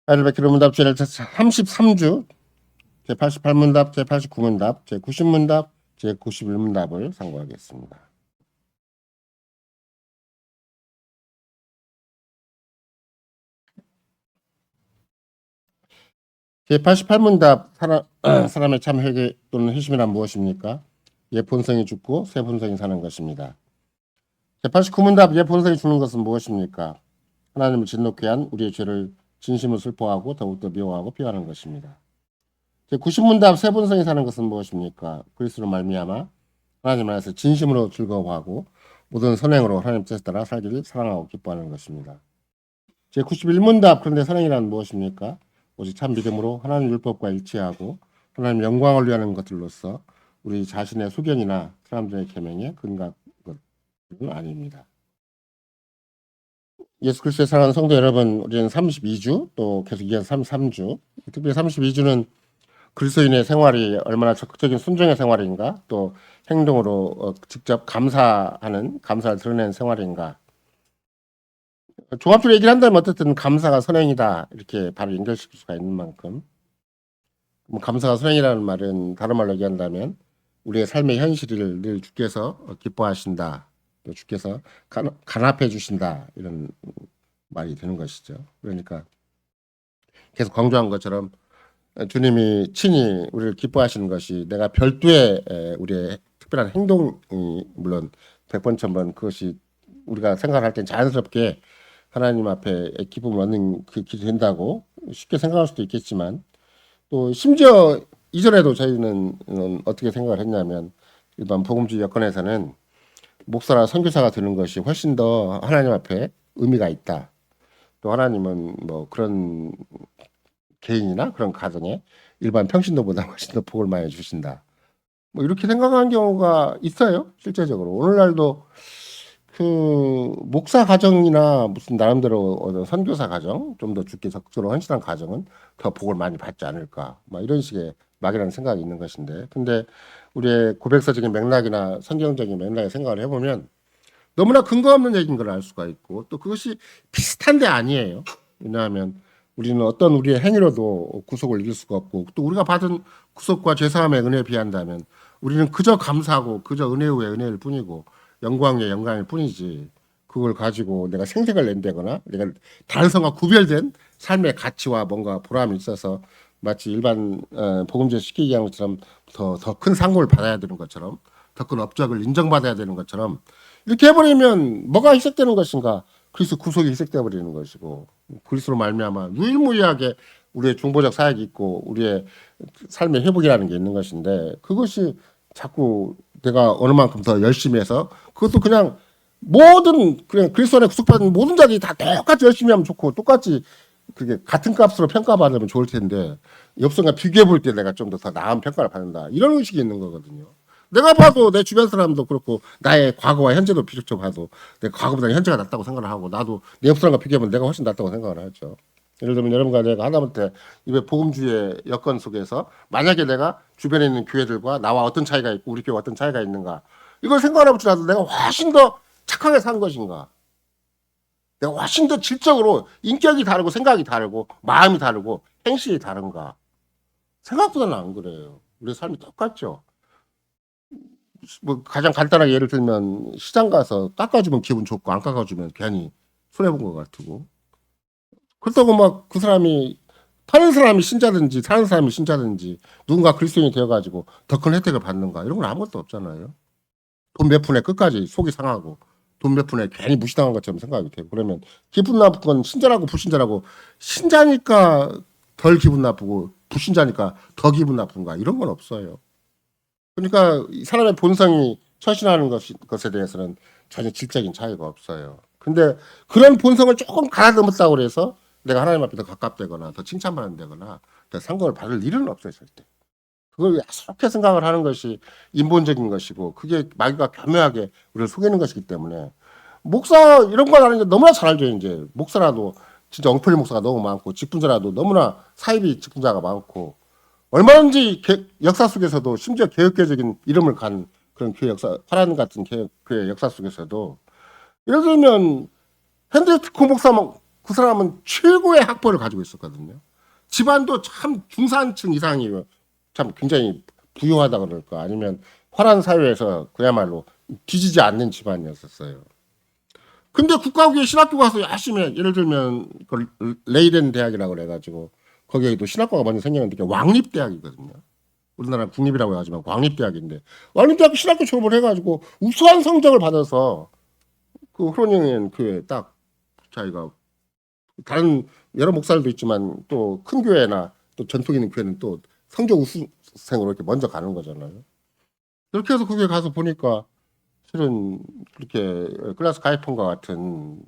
아르베키로 문답 제33주 제88문답 제89문답 제90문답 제91문답을 상고하겠습니다. 제88문답 사람의 참 회개 또는 회심이란 무엇입니까? 예 본성이 죽고 새 본성이 사는 것입니다. 제89문답 예 본성이 죽는 것은 무엇입니까? 하나님을 진노케 한 우리의 죄를 진심으로 슬퍼하고 더욱더 미워하고 피하는 것입니다. 제90문답 새 본성이 사는 것은 무엇입니까? 그리스도로 말미암아 하나님 안에서 진심으로 즐거워하고 모든 선행으로 하나님 뜻에 따라 살기를 사랑하고 기뻐하는 것입니다. 제91문답 그런데 선행이란 무엇입니까? 오직 참 믿음으로 하나님 율법과 일치하고 하나님 영광을 위하는 것들로서 우리 자신의 소견이나 사람들의 계명에 근거한 것은 아닙니다. 예수 그리스도의 사랑하는 성도 여러분, 우리는 32주 또 계속 이어서 33주, 특별히 32주는 그리스도인의 생활이 얼마나 적극적인 순종의 생활인가, 또 행동으로 직접 감사를 드러내는 생활인가. 종합적으로 얘기를 한다면 어쨌든 감사가 선행이다 이렇게 바로 연결시킬 수가 있는 만큼, 감사가 선행이라는 말은 다른 말로 얘기한다면 우리의 삶의 현실을 늘 주께서 기뻐하신다, 또 주께서 간합해 주신다 이런 말이 되는 것이죠. 그러니까 계속 강조한 것처럼 주님이 친히 우리를 기뻐하시는 것이 내가 별도의 우리의 특별한 행동이 물론 100번 1000번 그것이 우리가 생각할 땐 자연스럽게 하나님 앞에 기쁨을 얻는 그 길이 된다고 쉽게 생각할 수도 있겠지만, 또 심지어 이전에도 저희는 어떻게 생각을 했냐면, 일반 복음주의 여건에서는 목사나 선교사가 되는 것이 훨씬 더 하나님 앞에 의미가 있다. 또 하나님은 뭐 그런 개인이나 그런 가정에 일반 평신도보다 훨씬 더 복을 많이 주신다. 뭐 이렇게 생각하는 경우가 있어요. 실제적으로 오늘날도 그 목사 가정이나 무슨 나름대로 어떤 선교사 가정, 좀 더 주께 적극적으로 헌신한 가정은 더 복을 많이 받지 않을까, 막 이런 식의 막연한 생각이 있는 것인데, 근데 우리의 고백서적인 맥락이나 성경적인 맥락에 생각을 해보면 너무나 근거 없는 얘기인 걸 알 수가 있고, 또 그것이 비슷한데 아니에요. 왜냐하면 우리는 어떤 우리의 행위로도 구속을 이길 수가 없고, 또 우리가 받은 구속과 죄사함의 은혜에 비한다면 우리는 그저 감사하고 그저 은혜 후에 은혜일 뿐이고 영광의 영광일 뿐이지, 그걸 가지고 내가 생색을 낸다거나 내가 다른 사람과 구별된 삶의 가치와 뭔가 보람이 있어서 마치 일반 복음제 시키기 하는 것처럼 더 큰 상급을 받아야 되는 것처럼, 더 큰 업적을 인정받아야 되는 것처럼 이렇게 해버리면 뭐가 희석되는 것인가? 그리스도 구속이 희석되어 버리는 것이고, 그리스도로 말미암아 유일무이하게 우리의 중보적 사역이 있고 우리의 삶의 회복이라는 게 있는 것인데, 그것이 자꾸 내가 어느 만큼 더 열심히 해서, 그것도 그냥 그냥 그리스도 안에 구속받은 모든 자들이 다 똑같이 열심히 하면 좋고 똑같이 그게 같은 값으로 평가받으면 좋을 텐데, 옆선과 비교해 볼 때 내가 좀 더 나은 평가를 받는다 이런 의식이 있는 거거든요. 내가 봐도 내 주변 사람도 그렇고 나의 과거와 현재도 비교적 봐도 내 과거보다 현재가 낫다고 생각을 하고, 나도 내 옆 사람과 비교하면 내가 훨씬 낫다고 생각을 하죠. 예를 들면 여러분과 내가 하다못해 이번 복음주의 여건 속에서 만약에 내가 주변에 있는 교회들과 나와 어떤 차이가 있고 우리 교회와 어떤 차이가 있는가, 이걸 생각해보더라도 내가 훨씬 더 착하게 산 것인가, 내가 훨씬 더 질적으로 인격이 다르고 생각이 다르고 마음이 다르고 행실이 다른가. 생각보다는 안 그래요. 우리 삶이 똑같죠. 뭐 가장 간단하게 예를 들면 시장 가서 깎아주면 기분 좋고 안 깎아주면 괜히 손해본 것 같고, 그렇다고 막 그 사람이 파는 사람이 신자든지 사는 사람이 신자든지 누군가 그리스도인이 되어가지고 더 큰 혜택을 받는가, 이런 건 아무것도 없잖아요. 돈 몇 푼에 끝까지 속이 상하고 돈 몇 푼에 괜히 무시당한 것처럼 생각이 되고, 그러면 기분 나쁜 건 신자라고 불신자라고, 신자니까 덜 기분 나쁘고 불신자니까 더 기분 나쁜가, 이런 건 없어요. 그러니까 사람의 본성이 처신하는 것에 대해서는 전혀 질적인 차이가 없어요. 근데 그런 본성을 조금 가다듬었다고 해서 내가 하나님 앞에 더 가깝다거나 더 칭찬받는다거나 더 상급을 받을 일은 없어요, 절대. 그걸 야속하게 생각을 하는 것이 인본적인 것이고, 그게 마귀가 교묘하게 우리를 속이는 것이기 때문에, 목사 이런 거 하는 게 너무나 잘 알죠. 이제 목사라도 진짜 엉터리 목사가 너무 많고, 직분자라도 너무나 사이비 직분자가 많고, 얼마든지 역사 속에서도 심지어 개혁교적인 이름을 간 그런 교회 역사, 파란 같은 교회 역사 속에서도 예를 들면 핸드리크 목사 그 사람은 최고의 학벌을 가지고 있었거든요. 집안도 참 중산층 이상이에요. 참 굉장히 부유하다 그럴까 아니면 화란 사회에서 그야말로 뒤지지 않는 집안이었었어요. 근데 국가고시에 신학교 가서 열심히 예를 들면 그 레이덴 대학이라고 그래가지고 거기에도 신학과가 먼저 생겼는데 왕립대학이거든요. 우리나라 국립이라고 하지만 왕립대학인데 왕립대학 신학교 졸업을 해가지고 우수한 성적을 받아서 그 후로닝 교회 딱 자기가 다른 여러 목사들도 있지만 또 큰 교회나 또 전통 있는 교회는 또 성적 우수생으로 이렇게 먼저 가는 거잖아요. 그렇게 해서 거기에 가서 보니까 실은 그렇게 클라스 가이폰과 같은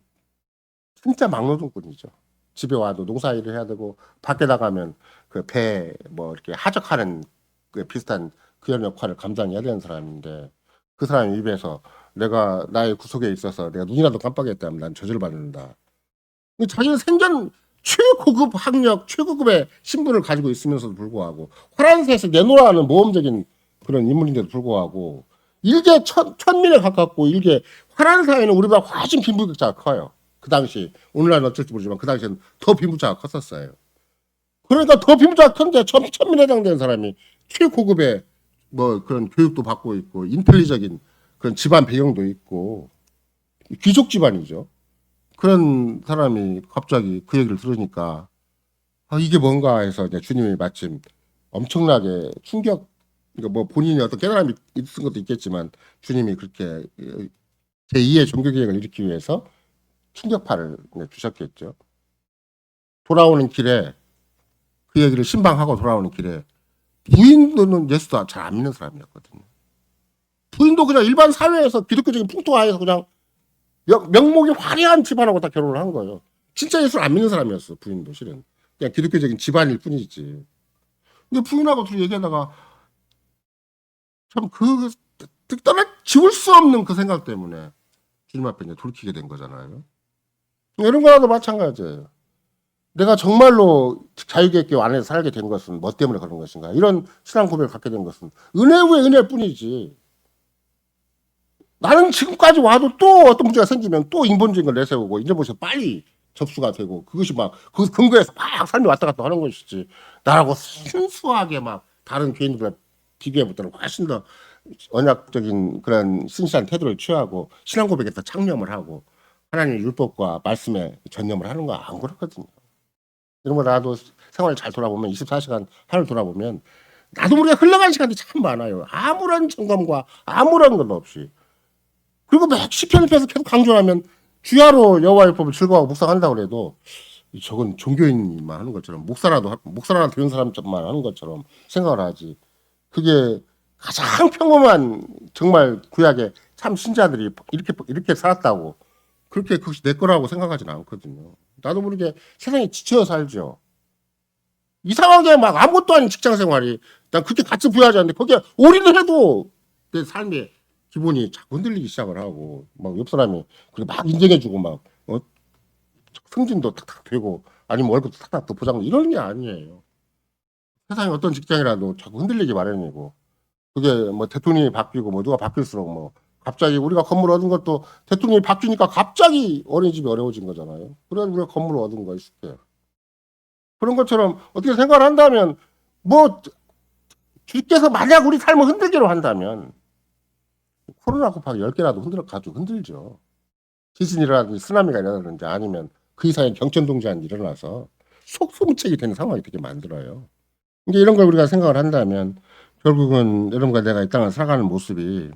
진짜 막노동꾼이죠. 집에 와도 농사일을 해야 되고 밖에 나가면 그 배 뭐 이렇게 하적하는 그 비슷한 그런 역할을 감당해야 되는 사람인데 그 사람 입에서 내가 나의 구속에 있어서 내가 눈이라도 깜빡했다면 난 저주를 받는다. 자기는 생전 최고급 학력, 최고급의 신분을 가지고 있으면서도 불구하고 화란새에서 내놓으라는 모험적인 그런 인물인데도 불구하고 일개 천민에 가깝고 일개 화란 사회는 우리보다 훨씬 빈부격차가 커요. 그 당시 오늘날은 어쩔지 모르지만 그 당시에는 더 빈부격차가 컸었어요. 그러니까 더 빈부격차가 큰데 천민에 해당되는 사람이 최고급의 뭐 그런 교육도 받고 있고 인텔리적인 그런 집안 배경도 있고 귀족 집안이죠. 그런 사람이 갑자기 그 얘기를 들으니까 아, 이게 뭔가 해서 이제 주님이 마침 엄청나게 충격, 그러니까 뭐 본인이 어떤 깨달음이 있은 것도 있겠지만 주님이 그렇게 제2의 종교 개혁을 일으키기 위해서 충격파를 주셨겠죠. 돌아오는 길에 그 얘기를 신방하고 돌아오는 길에 부인도는 예수도 잘 안 믿는 사람이었거든요. 부인도 그냥 일반 사회에서 기독교적인 풍토 하에서 그냥 명목이 화려한 집안하고 다 결혼을 한 거예요. 진짜 예수를 안 믿는 사람이었어. 부인도 실은 그냥 기독교적인 집안일 뿐이지. 근데 부인하고 둘이 얘기하다가 참 떠나 지울 수 없는 그 생각 때문에 주님 앞에 이제 돌이키게 된 거잖아요. 이런 거라도 마찬가지예요. 내가 정말로 자유계획 안에서 살게 된 것은 뭐 때문에 그런 것인가? 이런 신앙 고백을 갖게 된 것은 은혜 후에 은혜일 뿐이지. 나는 지금까지 와도 또 어떤 문제가 생기면 또 인본주의인 걸 내세우고 인정보셔 빨리 접수가 되고 그것이 막 그 근거에서 막 삶이 왔다 갔다 하는 것이지. 나라고 순수하게 막 다른 교인들과 비교해보다는 훨씬 더 언약적인 그런 신실한 태도를 취하고 신앙 고백에 더 창념을 하고 하나님의 율법과 말씀에 전념을 하는 거 안 그렇거든요. 이런 거 나도 생활을 잘 돌아보면 24시간 하늘 돌아보면 나도 모르게 흘러간 시간이 참 많아요. 아무런 점검과 아무런 것 없이. 그리고 막 시편을 펴서 계속 강조하면 주야로 여호와의 법을 즐거워하고 묵상한다고 그래도 저건 종교인만 하는 것처럼 목사라도 되는 사람만 하는 것처럼 생각을 하지. 그게 가장 평범한 정말 구약의 참 신자들이 이렇게 살았다고 그렇게 그것이 내 거라고 생각하지는 않거든요. 나도 모르게 세상에 지쳐 살죠. 이상하게 막 아무것도 아닌 직장 생활이 난 그렇게 같이 부여하지 않는데 거기에 올인을 해도 내 삶의 기본이 자꾸 흔들리기 시작을 하고 막 옆 사람이 그렇게 막 인정해주고 막 승진도 탁탁 되고 아니면 월급도 탁탁 더 보장 이런 게 아니에요. 세상에 어떤 직장이라도 자꾸 흔들리기 마련이고 그게 뭐 대통령이 바뀌고 뭐 누가 바뀔수록 뭐 갑자기 우리가 건물 얻은 것도 대통령이 바뀌니까 갑자기 어린이집이 어려워진 거잖아요. 그래서 우리가 건물을 얻은 거 쉽게. 그런 것처럼 어떻게 생각을 한다면 뭐 주께서 만약 우리 삶을 흔들기로 한다면 코로나 곱하기 10개라도 가지고 흔들죠. 지진이 일어나든지 쓰나미가 일어나든지 아니면 그 이상의 경천동지환이 일어나서 속수무책이 되는 상황이 되게 만들어요. 이제 이런 걸 우리가 생각을 한다면 결국은 여러분과 내가 이 땅을 살아가는 모습이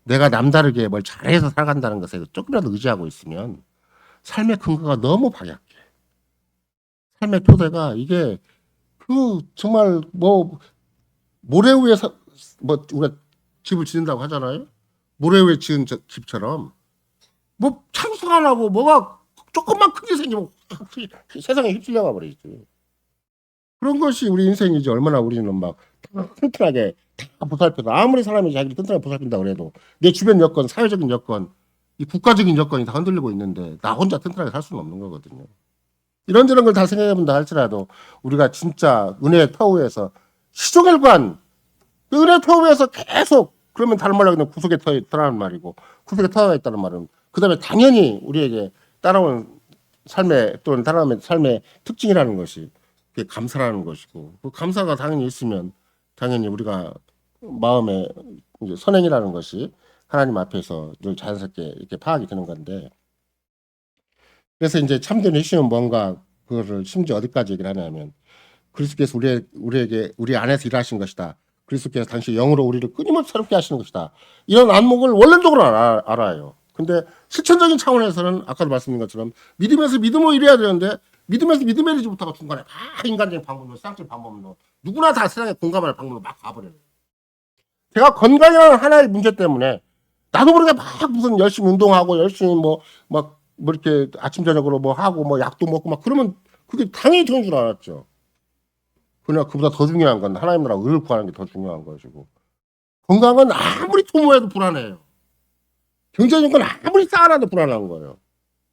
내가 남다르게 뭘 잘해서 살아간다는 것에 조금이라도 의지하고 있으면 삶의 근거가 너무 박약해. 삶의 토대가 이게 그 정말 뭐 모래 위에서 뭐 우리가 집을 짓는다고 하잖아요. 모래 위에 지은 집처럼 뭐 창수 안 하고 뭐가 조금만 크게 생기면 세상에 휩쓸려가 버리지. 그런 것이 우리 인생이지. 얼마나 우리는 막 튼튼하게 다 보살펴서 아무리 사람이 자기를 튼튼하게 보살핀다고 해도 내 주변 여건, 사회적인 여건, 이 국가적인 여건이 다 흔들리고 있는데 나 혼자 튼튼하게 살 수는 없는 거거든요. 이런저런 걸 다 생각해 본다 할지라도 우리가 진짜 은혜의 터우에서 시종일관 그 은혜의 터우에서 계속 그러면 다른 말로 하면 구속의 터에 있다는 말이고 구속의 터가 있다는 말은 그 다음에 당연히 우리에게 따라오는 삶의 또는 사람의 삶의 특징이라는 것이 그게 감사라는 것이고 그 감사가 당연히 있으면 당연히 우리가 마음에 이제 선행이라는 것이 하나님 앞에서 늘 자연스럽게 이렇게 파악이 되는 건데 그래서 이제 참된 회심은 뭔가 그거를 심지어 어디까지 얘기를 하냐면 그리스도께서 우리에게 우리 안에서 일하신 것이다. 그리스도께서 당시 영으로 우리를 끊임없이 새롭게 하시는 것이다. 이런 안목을 원론적으로 알아요. 근데 실천적인 차원에서는 아까도 말씀드린 것처럼 믿음에서 믿음으로 이래야 되는데 믿음에서 믿음에 이르지 못하고 중간에 막 인간적인 방법으로 쌍질 방법으로 누구나 다 세상에 공감할 방법으로 막 가버려요. 제가 건강이라는 하나의 문제 때문에 나도 모르게 막 무슨 열심히 운동하고 열심히 뭐 이렇게 아침 저녁으로 뭐 하고 뭐 약도 먹고 막 그러면 그게 당연히 되는 줄 알았죠. 그러나 그보다 더 중요한 건 하나님 나라 의를 구하는 게 더 중요한 것이고 건강은 아무리 도모해도 불안해요. 경제적인 건 아무리 쌓아놔도 불안한 거예요.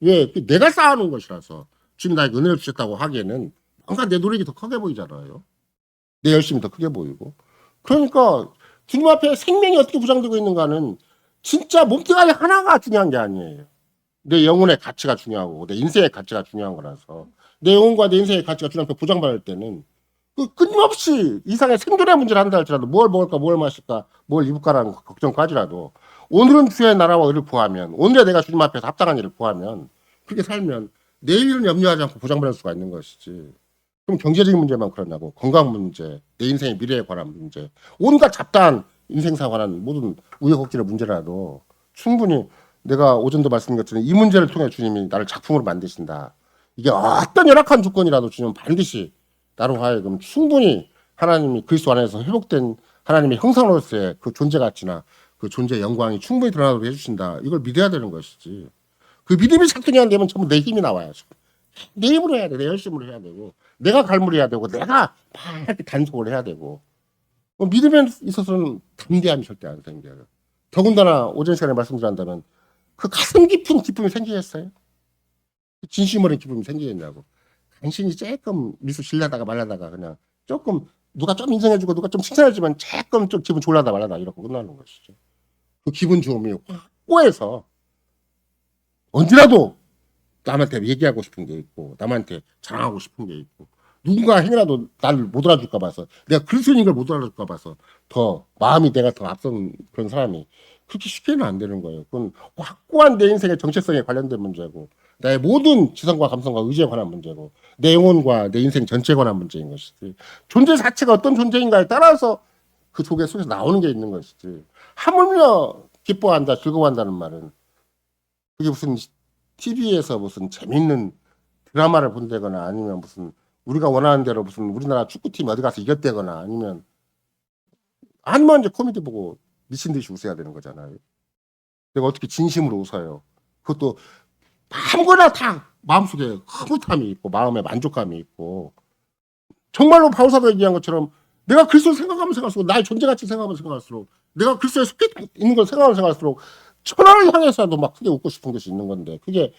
왜? 내가 쌓아놓은 것이라서 지금 나에게 은혜를 주셨다고 하기에는 뭔가 내 노력이 더 크게 보이잖아요. 내 열심이 더 크게 보이고 그러니까 주님 앞에 생명이 어떻게 부장되고 있는가는 진짜 몸뚱아리 하나가 중요한 게 아니에요. 내 영혼의 가치가 중요하고 내 인생의 가치가 중요한 거라서 내 영혼과 내 인생의 가치가 주님께 보장받을 때는 그 끊임없이 이상의 생존의 문제를 한다 할지라도 뭘 먹을까 뭘 마실까 뭘 입을까라는 걱정까지라도 오늘은 주의 나라와 의를 구하면 오늘에 내가 주님 앞에서 합당한 일을 구하면 그렇게 살면 내일은 염려하지 않고 보장받을 수가 있는 것이지. 그럼 경제적인 문제만 그러냐고 건강 문제 내 인생의 미래에 관한 문제 온갖 잡다한 인생사에 관한 모든 우여곡절의 문제라도 충분히 내가 오전도 말씀드린 것처럼 이 문제를 통해 주님이 나를 작품으로 만드신다. 이게 어떤 열악한 조건이라도 주님은 반드시 나로 하여금 충분히 하나님이 그리스도 안에서 회복된 하나님의 형상으로서의 그 존재 가치나 그 존재의 영광이 충분히 드러나도록 해주신다. 이걸 믿어야 되는 것이지. 그 믿음이 작동이 안 되면 전부 내 힘이 나와요. 내 힘으로 해야 돼. 내 열심으로 해야 되고 내가 갈무리해야 되고 내가 막 이렇게 단속을 해야 되고 믿음에 있어서는 담대함이 절대 안 생겨요. 더군다나 오전 시간에 말씀드린다면 그 가슴 깊은 기쁨이 생기겠어요? 진심 어린 기쁨이 생기겠냐고. 간신히 조금 미소 질려다가 말라다가 그냥 조금 누가 좀 인정해주고 누가 좀 칭찬해주면 조금 좀 기분 졸라다 말라다 이러고 끝나는 것이죠. 그 기분 좋음이 확고해서 언제라도 남한테 얘기하고 싶은 게 있고 남한테 자랑하고 싶은 게 있고 누군가 행이라도 나를 못 알아줄까 봐서 내가 그리스도인인 걸 못 알아줄까 봐서 더 마음이 내가 더 앞선 그런 사람이 그렇게 쉽게는 안 되는 거예요. 그건 확고한 내 인생의 정체성에 관련된 문제고 나의 모든 지성과 감성과 의지에 관한 문제고 내 영혼과 내 인생 전체에 관한 문제인 것이지 존재 자체가 어떤 존재인가에 따라서 그 속에서 나오는 게 있는 것이지 하물며 기뻐한다 즐거워한다는 말은 그게 무슨 TV에서 무슨 재밌는 드라마를 본다거나 아니면 무슨 우리가 원하는 대로 무슨 우리나라 축구팀 어디 가서 이겼다거나 아니면 이제 코미디 보고 미친 듯이 웃어야 되는 거잖아요. 내가 어떻게 진심으로 웃어요. 그것도 아무거나 다 마음속에 흐뭇함이 있고 마음에 만족감이 있고 정말로 바울사가 얘기한 것처럼 내가 그리스도를 생각하면 생각할수록 나의 존재가치 생각하면 생각할수록 내가 그리스도에 속해 있는 걸 생각하면 생각할수록 천하를 향해서도 막 크게 웃고 싶은 것이 있는 건데 그게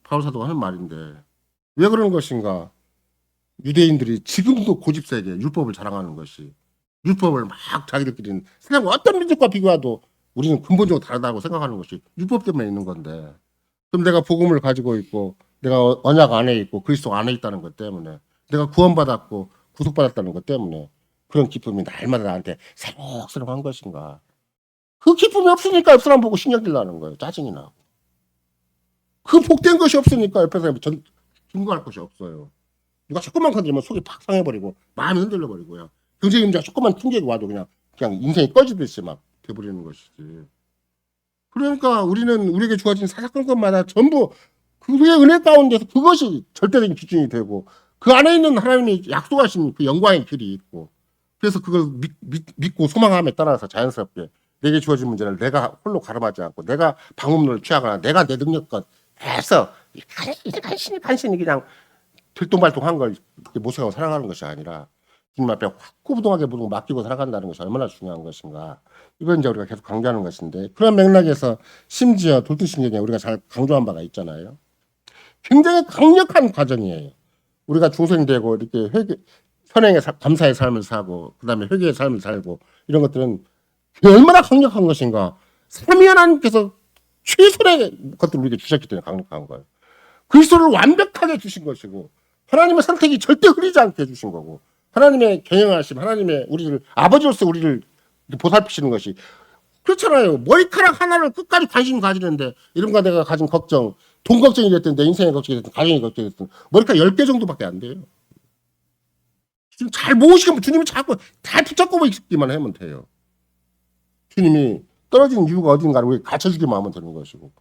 바울사도가 하는 말인데 왜 그런 것인가. 유대인들이 지금도 고집세게 율법을 자랑하는 것이 율법을 막 자기들끼리는 세상 어떤 민족과 비교해도 우리는 근본적으로 다르다고 생각하는 것이 율법 때문에 있는 건데 그럼 내가 복음을 가지고 있고 내가 언약 안에 있고 그리스도 안에 있다는 것 때문에 내가 구원받았고 구속받았다는 것 때문에 그런 기쁨이 날마다 나한테 새록새록한 것인가. 그 기쁨이 없으니까 옆 사람 보고 신경질 나는 거예요. 짜증이 나고. 그 복된 것이 없으니까 옆에서 증거할 것이 없어요. 누가 조금만 건드리면 속이 팍 상해버리고 마음이 흔들려버리고요. 경제적 문제가 조금만 충격이 와도 그냥 인생이 꺼지듯이 막 돼버리는 것이지. 그러니까 우리는 우리에게 주어진 사사건건마다 전부 그의 은혜 가운데서 그것이 절대적인 기준이 되고 그 안에 있는 하나님이 약속하신 그 영광의 길이 있고 그래서 그걸 믿고 소망함에 따라서 자연스럽게 내게 주어진 문제를 내가 홀로 가름하지 않고 내가 방법론을 취하거나 내가 내 능력껏 해서 간신히 그냥 들똥발똥한 걸 모색하고 살아가는 것이 아니라 주님 앞에 확고부동하게 모든 걸 맡기고 살아간다는 것이 얼마나 중요한 것인가. 이건 이제 우리가 계속 강조하는 것인데 그런 맥락에서 심지어 돌투신경에 우리가 잘 강조한 바가 있잖아요. 굉장히 강력한 과정이에요. 우리가 중생되고 이렇게 선행의 감사의 삶을 사고 그다음에 회개의 삶을 살고 이런 것들은 얼마나 강력한 것인가. 삼위 하나님께서 최선의 것들을 우리에게 주셨기 때문에 강력한 거예요. 그리스도를 완벽하게 주신 것이고 하나님의 선택이 절대 흐리지 않게 해주신 거고 하나님의 경영하심, 하나님의 우리를 아버지로서 우리를 보살피시는 것이 그렇잖아요. 머리카락 하나를 끝까지 관심 가지는데 이름과 내가 가진 걱정, 돈 걱정이 됐든 내 인생의 걱정이 됐든 가정의 걱정이 됐든 머리카락 10개 정도밖에 안 돼요. 지금 잘 모으시면 주님이 자꾸 다 붙잡고 있기만 하면 돼요. 주님이 떨어진 이유가 어딘가를 우리 가르쳐주기만 하면 되는 것이고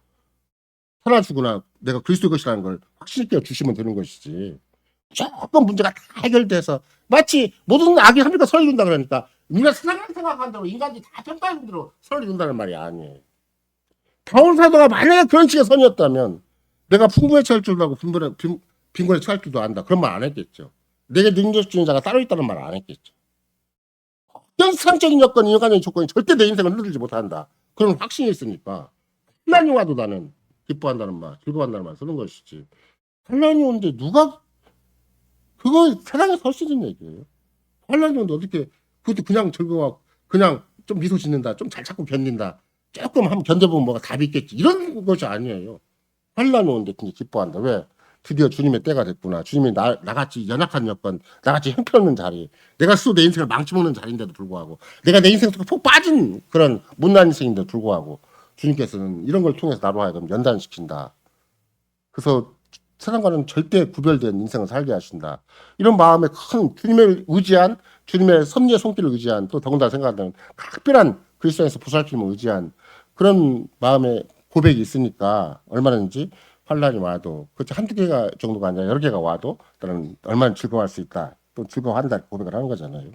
살아주거나 내가 그리스도의 것이라는 걸 확실히 주시면 되는 것이지 조금 문제가 다 해결돼서 마치 모든 악이 합니까 선을 이룬다 그러니까 우리가 세상을 생각한 대로 인간들이 다 평가하는 대로 선을 이룬다는 말이 아니에요. 바울 사도가 만약에 그런 식의 선이었다면 내가 풍부에 처할 줄도 알고 빈곤에 처할 줄도 안다 그런 말 안 했겠죠. 내게 능력 주는 자가 따로 있다는 말 안 했겠죠. 어떤 세상적인 여건, 인간적인 조건이 절대 내 인생을 흔들지 못한다. 그런 확신이 있으니까 환난이 와도 나는 기뻐한다는 말, 즐거워한다는 말 쓰는 것이지. 환난이 오는데 누가 그거 세상에 설 수 있는 얘기예요. 환난이 오는데 어떻게 그것도 그냥 즐거워 그냥 좀 미소 짓는다, 좀 잘 참고 견딘다, 조금 한번 견뎌보면 뭐가 답이 있겠지 이런 것이 아니에요. 환난이 오는데 굉장히 기뻐한다. 왜? 드디어 주님의 때가 됐구나. 주님이 나같이 연약한 여건, 나같이 형편없는 자리, 내가 스스로 내 인생을 망쳐먹는 자리인데도 불구하고, 내가 내 인생 속에 푹 빠진 그런 못난 인생인데도 불구하고, 주님께서는 이런 걸 통해서 나로 하여금 연단시킨다. 그래서 세상과는 절대 구별된 인생을 살게 하신다. 이런 마음에 큰 주님을 의지한, 주님의 섭리의 손길을 의지한, 또 더군다나 생각하는 각별한 그리스도에서 보살핌을 의지한 그런 마음의 고백이 있으니까 얼마든지 환란이 와도 그렇지 한두 개가 정도가 아니라 여러 개가 와도 나는 얼마나 즐거워할 수 있다. 또 즐거워한다 고백을 하는 거잖아요.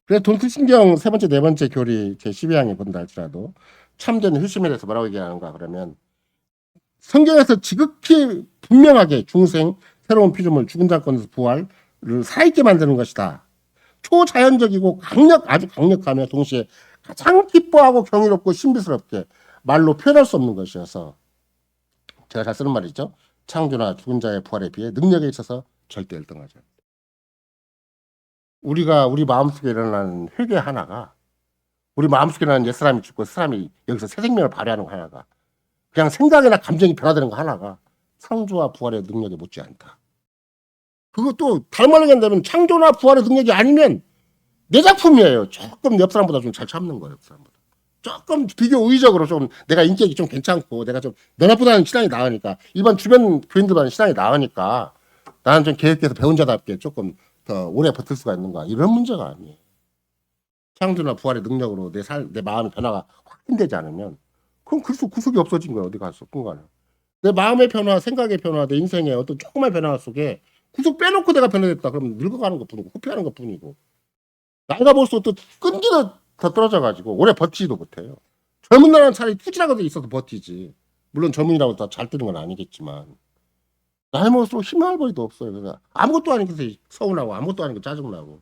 그래서 돈트신경 세 번째 네 번째 교리 제 12항에 본다 할지라도 참된 효심에 대해서 뭐라고 얘기하는가 그러면 성경에서 지극히 분명하게 중생 새로운 피조물 죽은 자 건에서 부활을 살아있게 만드는 것이다. 초자연적이고 아주 강력하며 동시에 가장 기뻐하고 경이롭고 신비스럽게 말로 표현할 수 없는 것이어서 제가 잘 쓰는 말이죠. 창조나 죽은 자의 부활에 비해 능력에 있어서 절대 1등하죠. 우리가 우리 마음속에 일어나는 회개 하나가 우리 마음속에 일어나는 옛사람이 죽고 사람이 여기서 새 생명을 발휘하는 거 하나가 그냥 생각이나 감정이 변화되는 거 하나가 창조와 부활의 능력에 못지않다. 그것도 다른 말로 얘기한다면 창조나 부활의 능력이 아니면 내 작품이에요. 조금 옆 사람보다 좀 잘 참는 거예요. 옆 사람보다. 조금 비교 우위적으로 좀 내가 인격이 좀 괜찮고 내가 좀 너나보다는 신앙이 나으니까 일반 주변 교인들보다는 신앙이 나으니까 나는 좀 계획돼서 배운 자답게 조금 더 오래 버틸 수가 있는가 이런 문제가 아니에요. 창조나 부활의 능력으로 내 마음의 변화가 확인되지 않으면 그럼 구속이 없어진 거예요. 어디 가서 순간에 내 마음의 변화, 생각의 변화, 내 인생의 어떤 조그만 변화 속에 구속 빼놓고 내가 변화됐다. 그러면 늙어가는 것뿐이고 후퇴하는 것뿐이고 나이가 볼수록 또 끈기도 더 떨어져가지고 오래 버티지도 못해요. 젊은 날은 차라리 투지라고 있어서 버티지. 물론 젊은이라고 다 잘 뜨는 건 아니겠지만 나이 먹을수록 힘을 할 버리도 없어요. 그러니까 아무것도 아닌 것에 서운하고 아무것도 아닌 거 짜증나고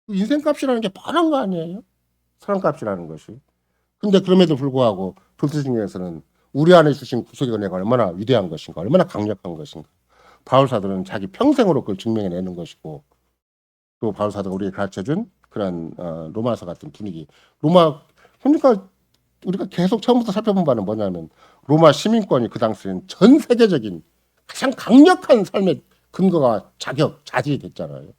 인생값이라는 게 뻔한 거 아니에요? 사람값이라는 것이. 근데 그럼에도 불구하고 돌스승에서는 우리 안에 주신 구속의 은혜가 얼마나 위대한 것인가 얼마나 강력한 것인가 바울 사도는 자기 평생으로 그걸 증명해내는 것이고 또 바울 사도가 우리에게 가르쳐준 그런 로마서 같은 분위기 그러니까 우리가 계속 처음부터 살펴본 바는 뭐냐면 로마 시민권이 그 당시엔 전 세계적인 가장 강력한 삶의 근거가 자질이 됐잖아요.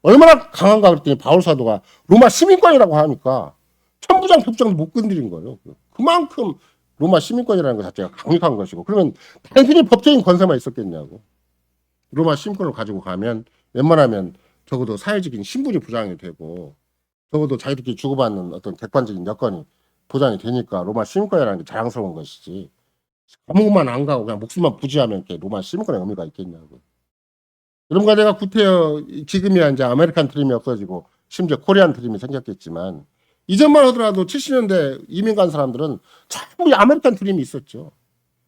얼마나 강한가 그랬더니 바울 사도가 로마 시민권이라고 하니까 천부장 백부장도 못 건드린 거예요. 그만큼 로마 시민권이라는 것 자체가 강력한 것이고 그러면 단순히 법적인 권세만 있었겠냐고. 로마 시민권을 가지고 가면 웬만하면 적어도 사회적인 신분이 보장이 되고 적어도 자기들끼리 주고받는 어떤 객관적인 여건이 보장이 되니까 로마 시민권이라는 게 자랑스러운 것이지 아무것만 안 가고 그냥 목숨만 부지하면 이렇게 로마 시민권의 의미가 있겠냐고. 그런가 내가 구태여 지금이야 이제 아메리칸 드림이 없어지고 심지어 코리안 드림이 생겼겠지만 이전만 하더라도 70년대 이민 간 사람들은 전부 아메리칸 드림이 있었죠.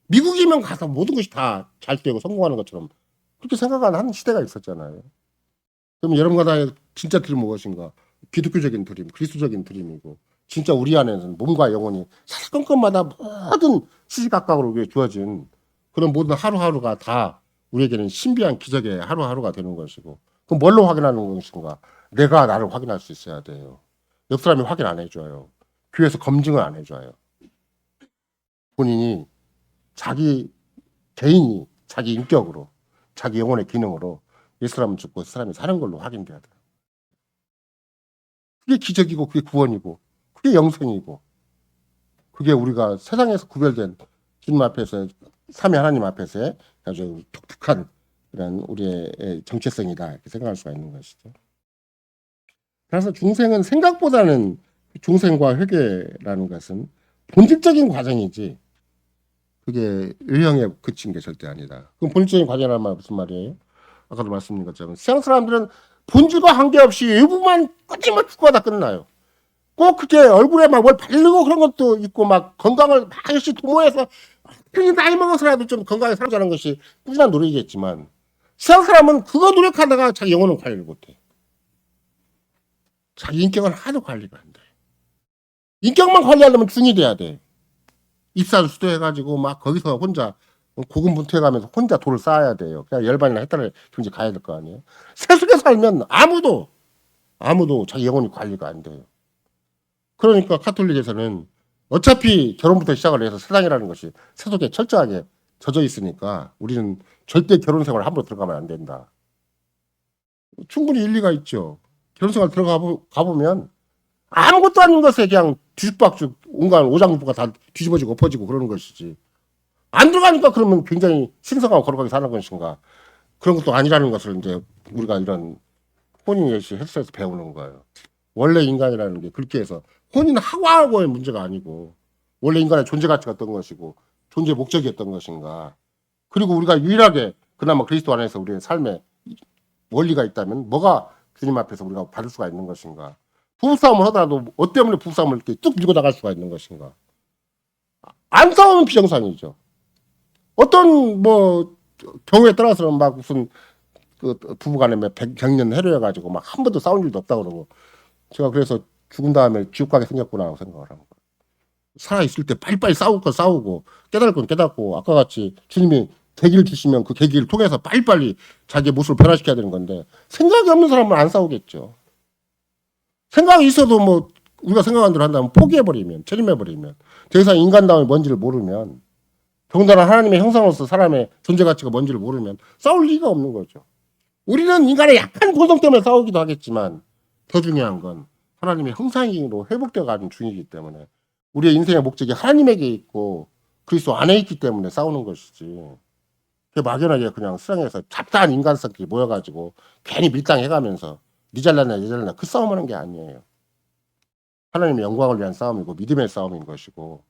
미국이면 가서 모든 것이 다 잘 되고 성공하는 것처럼 그렇게 생각하는 시대가 있었잖아요. 그럼 여러분과 나의 진짜 드림은 무엇인가? 기독교적인 드림, 그리스도적인 드림이고 진짜 우리 안에는 몸과 영혼이 사건건마다 모든 시시각각으로 우리에게 주어진 그런 모든 하루하루가 다 우리에게는 신비한 기적의 하루하루가 되는 것이고 그럼 뭘로 확인하는 것인가? 내가 나를 확인할 수 있어야 돼요. 옆 사람이 확인 안 해줘요. 교회에서 검증을 안 해줘요. 본인이 자기 개인이 자기 인격으로 자기 영혼의 기능으로 이 사람은 죽고 그 사람이 사는 걸로 확인돼야 돼요. 그게 기적이고 그게 구원이고 그게 영생이고 그게 우리가 세상에서 구별된 주님 앞에서 삼위 하나님 앞에서의 아주 독특한 그런 우리의 정체성이다 이렇게 생각할 수가 있는 것이죠. 그래서 중생은 생각보다는 중생과 회개라는 것은 본질적인 과정이지 그게 유형에 그친 게 절대 아니다. 그럼 본질적인 과정이라는 말 무슨 말이에요? 아까도 말씀드린 것처럼 세상 사람들은 본질과 관계없이 외부만 꽂지만 죽고하다 끝나요. 꼭 그게 얼굴에 막 뭘 바르고 그런 것도 있고 막 건강을 막 열심히 도모해서 괜히 나이 먹어서라도 좀 건강하게 살자는 것이 꾸준한 노력이겠지만 세상 사람은 그거 노력하다가 자기 영혼은 관리를 못해. 자기 인격은 하나도 관리가 안 돼. 인격만 관리하려면 중이 돼야 돼. 입사를 수도해가지고 막 거기서 혼자 고군분투해가면서 혼자 돌을 쌓아야 돼요. 그냥 열반이나 헥타르 경지 가야 될 거 아니에요. 세속에 살면 아무도 자기 영혼이 관리가 안 돼요. 그러니까 카톨릭에서는 어차피 결혼부터 시작을 해서 세상이라는 것이 세속에 철저하게 젖어 있으니까 우리는 절대 결혼 생활 함부로 들어가면 안 된다. 충분히 일리가 있죠. 결혼 생활 가보면 아무것도 아닌 것에 그냥 뒤죽박죽 온갖 오장육부가 다 뒤집어지고 엎어지고 그러는 것이지. 안 들어가니까 그러면 굉장히 신성하고 거룩하게 사는 것인가. 그런 것도 아니라는 것을 이제 우리가 이런 혼인 예시 헬스에서 배우는 거예요. 원래 인간이라는 게 그렇게 해서 혼인 하고의 문제가 아니고 원래 인간의 존재 가치가 어떤 것이고 존재 목적이 어떤 것인가. 그리고 우리가 유일하게 그나마 그리스도 안에서 우리의 삶에 원리가 있다면 뭐가 주님 앞에서 우리가 받을 수가 있는 것인가. 부부싸움을 하더라도 뭐 때문에 부부싸움을 이렇게 뚝 밀고 나갈 수가 있는 것인가. 안 싸우면 비정상이죠. 어떤 뭐 경우에 따라서는 막 무슨 그 부부간에 몇 백년 해로해가지고 막 한 번도 싸운 일도 없다 그러고 제가 그래서 죽은 다음에 지옥 가게 생겼구나 하고 생각을 합니다. 살아 있을 때 빨리빨리 싸울 건 싸우고 깨달을 건 깨닫고 아까 같이 주님이 계기를 주시면 그 계기를 통해서 빨리빨리 자기의 모습을 변화시켜야 되는 건데 생각이 없는 사람은 안 싸우겠죠. 생각이 있어도 뭐 우리가 생각한 대로 한다면 포기해버리면 책임해버리면 더 이상 인간다움이 뭔지를 모르면 더군다나 하나님의 형상으로서 사람의 존재 가치가 뭔지를 모르면 싸울 리가 없는 거죠. 우리는 인간의 약한 본성 때문에 싸우기도 하겠지만 더 중요한 건 하나님의 형상으로 회복되어 가는 중이기 때문에 우리의 인생의 목적이 하나님에게 있고 그리스도 안에 있기 때문에 싸우는 것이지 막연하게 그냥 세상에서 잡다한 인간성끼리 모여가지고 괜히 밀당해가면서 니 잘났나 니 잘났나 그 싸움하는 게 아니에요. 하나님의 영광을 위한 싸움이고 믿음의 싸움인 것이고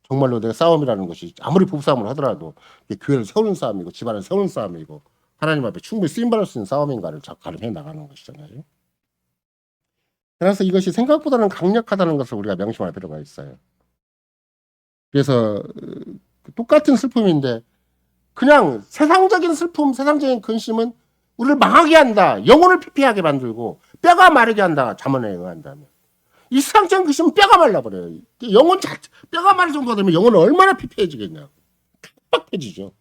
정말로 내가 싸움이라는 것이 아무리 부부싸움을 하더라도 교회를 세우는 싸움이고 집안을 세우는 싸움이고 하나님 앞에 충분히 쓰임받을 수 있는 싸움인가를 가름해 나가는 것이잖아요. 그래서 이것이 생각보다는 강력하다는 것을 우리가 명심할 필요가 있어요. 그래서 똑같은 슬픔인데 그냥 세상적인 슬픔, 세상적인 근심은 우리를 망하게 한다. 영혼을 피폐하게 만들고 뼈가 마르게 한다. 잠언에 의한다면. 이 세상적인 근심은 뼈가 말라버려요. 영혼 자체, 뼈가 마를 정도가 되면 영혼은 얼마나 피폐해지겠냐고. 팍팍해지죠.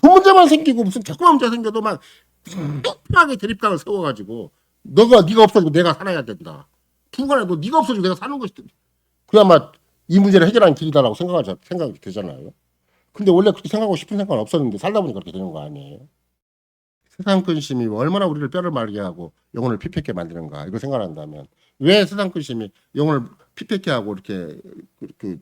돈 문제만 생기고 무슨 조그만 문제 생겨도 막 뚝하게 대립각을 세워가지고 네가 없어지고 내가 살아야 된다. 두간에 너 네가 없어지고 내가 사는 것이 그야마 이 문제를 해결하는 길이다라고 생각이 되잖아요. 근데 원래 그렇게 생각하고 싶은 생각은 없었는데 살다 보니 그렇게 되는 거 아니에요. 세상 근심이 얼마나 우리를 뼈를 마르게 하고 영혼을 피폐하게 만드는가 이거 생각한다면 왜 세상 근심이 영혼을 피폐하게 하고 이렇게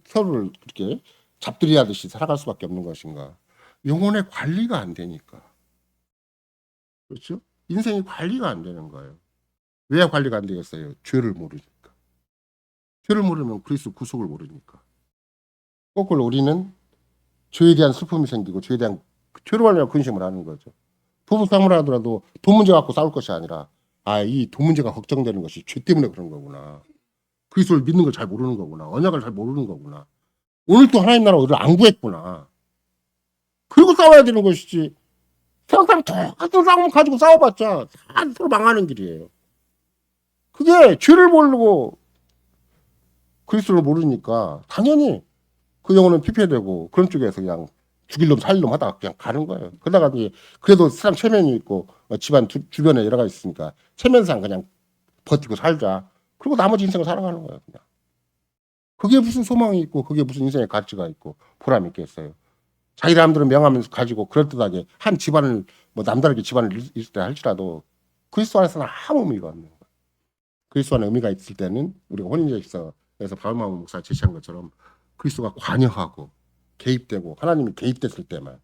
서로를 그렇게 잡들이하듯이 살아갈 수밖에 없는 것인가. 영혼의 관리가 안 되니까. 그렇죠? 인생이 관리가 안 되는 거예요. 왜 관리가 안 되겠어요? 죄를 모르니까. 죄를 모르면 그리스도 구속을 모르니까. 거꾸로 우리는 죄에 대한 슬픔이 생기고 죄에 대한 죄로 말미암아 근심을 하는 거죠. 부부 싸움을 하더라도 돈 문제 갖고 싸울 것이 아니라 이 돈 문제가 걱정되는 것이 죄 때문에 그런 거구나. 그리스도를 믿는 걸 잘 모르는 거구나. 언약을 잘 모르는 거구나. 오늘 또 하나님 나라 우리를 안 구했구나. 그리고 싸워야 되는 것이지. 세상 사람 똑같은 싸움 가지고 싸워봤자 다 서로 망하는 길이에요. 그게 죄를 모르고 그리스도를 모르니까 당연히 그 영혼은 피폐되고 그런 쪽에서 그냥 죽일 놈 살릴 놈 하다가 그냥 가는 거예요. 그러다가 이제 그래도 사람 체면이 있고 집안 주변에 여러 가지 있으니까 체면상 그냥 버티고 살자. 그리고 나머지 인생을 살아가는 거예요. 그냥. 그게 무슨 소망이 있고 그게 무슨 인생의 가치가 있고 보람이 있겠어요. 자기 사람들은 명함을 가지고 그럴듯하게 한 집안을 뭐 남다르게 집안을 일때 할지라도 그리스도 안에서는 아무 의미가 없는 거예요. 그리스도 안에 의미가 있을 때는 우리가 혼인제식서에서 바울마무 목사가 제시한 것처럼 그리스도가 관여하고 개입되고 하나님이 개입됐을 때만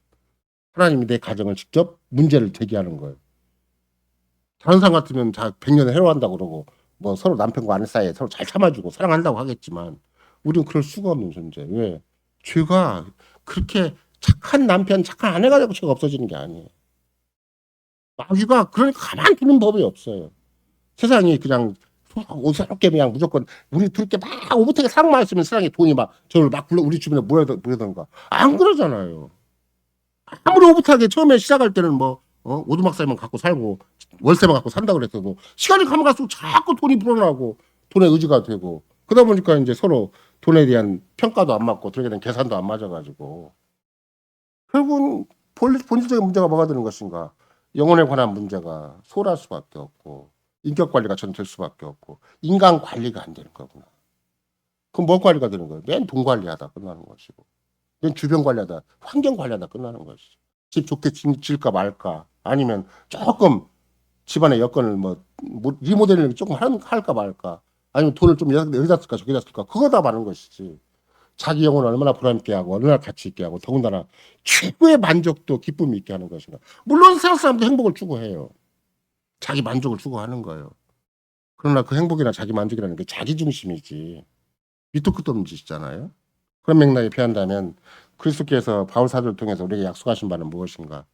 하나님이 내 가정을 직접 문제를 제기하는 거예요. 다른 사람 같으면 다 100년을 해로한다고 그러고 뭐 서로 남편과 아내 사이에 서로 잘 참아주고 사랑한다고 하겠지만 우리는 그럴 수가 없는 존재. 왜? 죄가 그렇게 착한 남편, 착한 아내가 되고 죄가 없어지는 게 아니에요. 마귀가 그러니까 가만 두는 법이 없어요. 세상이 그냥 오사롭게 그냥 무조건 우리 둘께 막 오붓하게 사랑만 했으면 세상에 돈이 막 저를 막 불러 우리 주변에 모여던가 안 그러잖아요. 아무리 오붓하게 처음에 시작할 때는 뭐 오두막살만 갖고 살고 월세만 갖고 산다 그랬어도 시간이 가면 갈수록 자꾸 돈이 불어나고 돈의 의지가 되고 그러다 보니까 이제 서로 돈에 대한 평가도 안 맞고 돈에 대한 계산도 안 맞아가지고 결국은 본질적인 문제가 뭐가 되는 것인가? 영혼에 관한 문제가 소홀할 수밖에 없고 인격 관리가 전 될 수밖에 없고 인간 관리가 안 되는 거구나. 그럼 뭐 관리가 되는 거예요? 맨 돈 관리하다 끝나는 것이고 맨 주변 관리하다 환경 관리하다 끝나는 것이죠. 집 좋게 지을까 말까 아니면 조금 집안의 여건을 뭐 리모델링 조금 할까 말까 아니면 돈을 좀 여기다 쓸까 저기다 쓸까 그거 다 많은 것이지. 자기 영혼을 얼마나 보람있게 하고 얼마나 가치 있게 하고 더군다나 최고의 만족도 기쁨이 있게 하는 것인가. 물론 세상 사람도 행복을 추구해요. 자기 만족을 추구하는 거예요. 그러나 그 행복이나 자기 만족이라는 게 자기 중심이지 밑도 끝도 없는 짓이잖아요. 그런 맥락에 표현한다면 그리스도께서 바울 사도를 통해서 우리에게 약속하신 바는 무엇인가?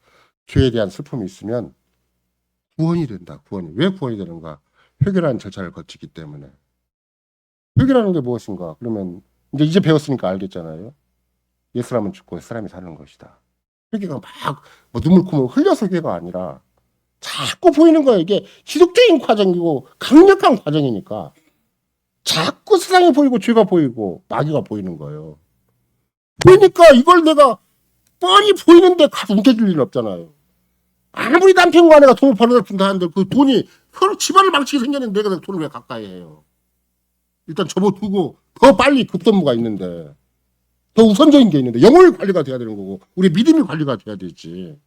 죄에 대한 슬픔이 있으면 구원이 된다. 구원이. 왜 구원이 되는가? 회개라는 절차를 거치기 때문에. 회개라는 게 무엇인가? 그러면 이제 배웠으니까 알겠잖아요. 옛사람은 죽고 옛사람이 사는 것이다. 회개가 막뭐 눈물 콧물 흘려서 회개가 아니라 자꾸 보이는 거예요. 이게 지속적인 과정이고 강력한 과정이니까 자꾸 세상이 보이고 죄가 보이고 마귀가 보이는 거예요. 그러니까 이걸 내가 뻔히 보이는데 가서 움켜줄 일은 없잖아요. 아무리 남편과 아내가 돈을 벌어다 푼다 하는데 그 돈이 서로 집안을 망치게 생겼는데 내가 돈을 왜 가까이 해요. 일단 접어두고 더 빨리 급선무가 있는데 더 우선적인 게 있는데 영혼의 관리가 돼야 되는 거고 우리 믿음이 관리가 돼야 되지.